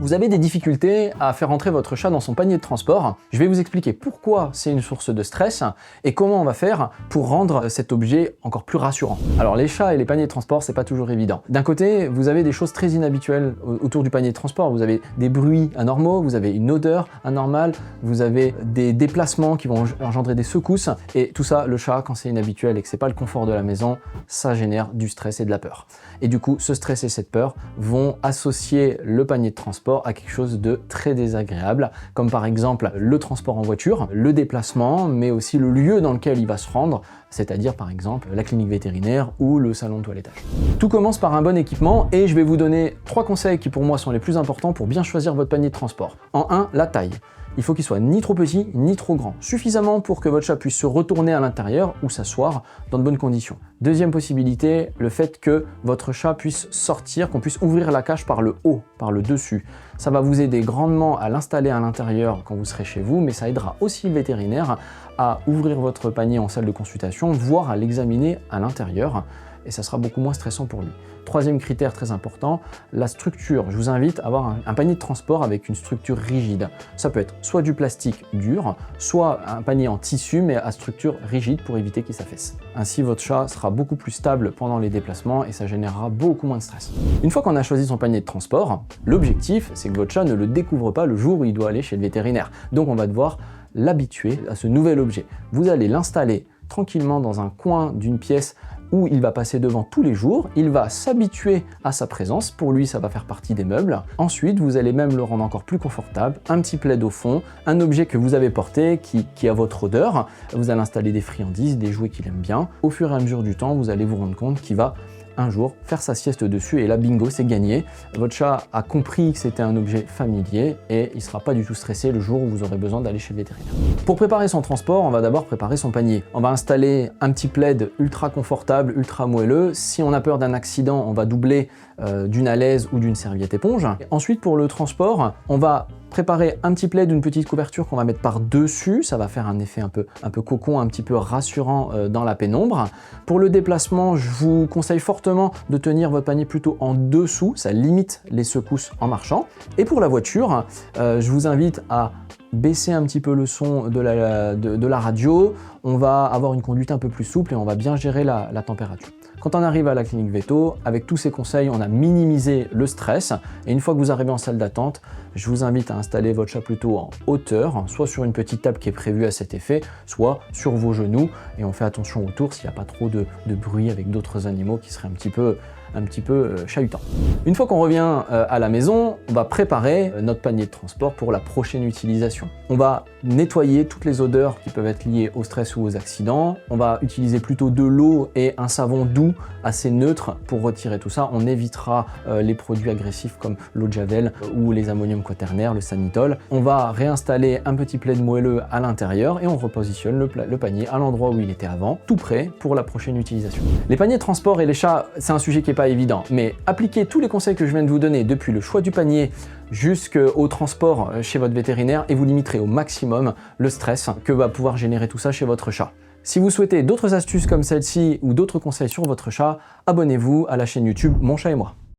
Vous avez des difficultés à faire entrer votre chat dans son panier de transport. Je vais vous expliquer pourquoi c'est une source de stress et comment on va faire pour rendre cet objet encore plus rassurant. Alors les chats et les paniers de transport, c'est pas toujours évident. D'un côté, vous avez des choses très inhabituelles autour du panier de transport. Vous avez des bruits anormaux, vous avez une odeur anormale, vous avez des déplacements qui vont engendrer des secousses et tout ça, le chat, quand c'est inhabituel et que c'est pas le confort de la maison, ça génère du stress et de la peur. Et du coup, ce stress et cette peur vont associer le panier de transport à quelque chose de très désagréable, comme par exemple le transport en voiture, le déplacement, mais aussi le lieu dans lequel il va se rendre, c'est-à-dire par exemple la clinique vétérinaire ou le salon de toilettage. Tout commence par un bon équipement et je vais vous donner 3 conseils qui pour moi sont les plus importants pour bien choisir votre panier de transport. En 1, la taille. Il faut qu'il soit ni trop petit ni trop grand, suffisamment pour que votre chat puisse se retourner à l'intérieur ou s'asseoir dans de bonnes conditions. Deuxième possibilité, le fait que votre chat puisse sortir, qu'on puisse ouvrir la cage par le haut, par le dessus. Ça va vous aider grandement à l'installer à l'intérieur quand vous serez chez vous, mais ça aidera aussi le vétérinaire à ouvrir votre panier en salle de consultation, voire à l'examiner à l'intérieur, et ça sera beaucoup moins stressant pour lui. Troisième critère très important, la structure. Je vous invite à avoir un panier de transport avec une structure rigide. Ça peut être soit du plastique dur, soit un panier en tissu mais à structure rigide pour éviter qu'il s'affaisse. Ainsi, votre chat sera beaucoup plus stable pendant les déplacements et ça générera beaucoup moins de stress. Une fois qu'on a choisi son panier de transport, l'objectif, c'est que votre chat ne le découvre pas le jour où il doit aller chez le vétérinaire. Donc on va devoir l'habituer à ce nouvel objet. Vous allez l'installer tranquillement dans un coin d'une pièce où il va passer devant tous les jours, il va s'habituer à sa présence, pour lui ça va faire partie des meubles. Ensuite, vous allez même le rendre encore plus confortable, un petit plaid au fond, un objet que vous avez porté qui a votre odeur, vous allez installer des friandises, des jouets qu'il aime bien. Au fur et à mesure du temps, vous allez vous rendre compte qu'il va un jour faire sa sieste dessus et là bingo, c'est gagné. Votre chat a compris que c'était un objet familier et il ne sera pas du tout stressé le jour où vous aurez besoin d'aller chez le vétérinaire. Pour préparer son transport, on va d'abord préparer son panier. On va installer un petit plaid ultra confortable, ultra moelleux. Si on a peur d'un accident, on va doubler d'une alaise ou d'une serviette éponge. Et ensuite, pour le transport, on va préparer un petit plaid, une petite couverture qu'on va mettre par-dessus, ça va faire un effet un peu cocon, un petit peu rassurant dans la pénombre. Pour le déplacement, je vous conseille fortement de tenir votre panier plutôt en dessous, ça limite les secousses en marchant. Et pour la voiture, je vous invite à baisser un petit peu le son de la radio, on va avoir une conduite un peu plus souple et on va bien gérer la température. Quand on arrive à la clinique Veto, avec tous ces conseils, on a minimisé le stress et une fois que vous arrivez en salle d'attente, je vous invite à installer votre chat plutôt en hauteur, soit sur une petite table qui est prévue à cet effet, soit sur vos genoux et on fait attention autour s'il n'y a pas trop de bruit avec d'autres animaux qui seraient un petit peu chahutant. Une fois qu'on revient à la maison, on va préparer notre panier de transport pour la prochaine utilisation. On va nettoyer toutes les odeurs qui peuvent être liées au stress ou aux accidents. On va utiliser plutôt de l'eau et un savon doux assez neutre pour retirer tout ça. On évitera les produits agressifs comme l'eau de javel ou les ammonium quaternaire, le sanitol. On va réinstaller un petit plaid moelleux à l'intérieur et on repositionne le panier à l'endroit où il était avant, tout prêt pour la prochaine utilisation. Les paniers de transport et les chats, c'est un sujet qui n'est pas évident, mais appliquez tous les conseils que je viens de vous donner depuis le choix du panier jusqu'au transport chez votre vétérinaire et vous limiterez au maximum le stress que va pouvoir générer tout ça chez votre chat. Si vous souhaitez d'autres astuces comme celle-ci ou d'autres conseils sur votre chat, abonnez-vous à la chaîne YouTube Mon Chat et Moi.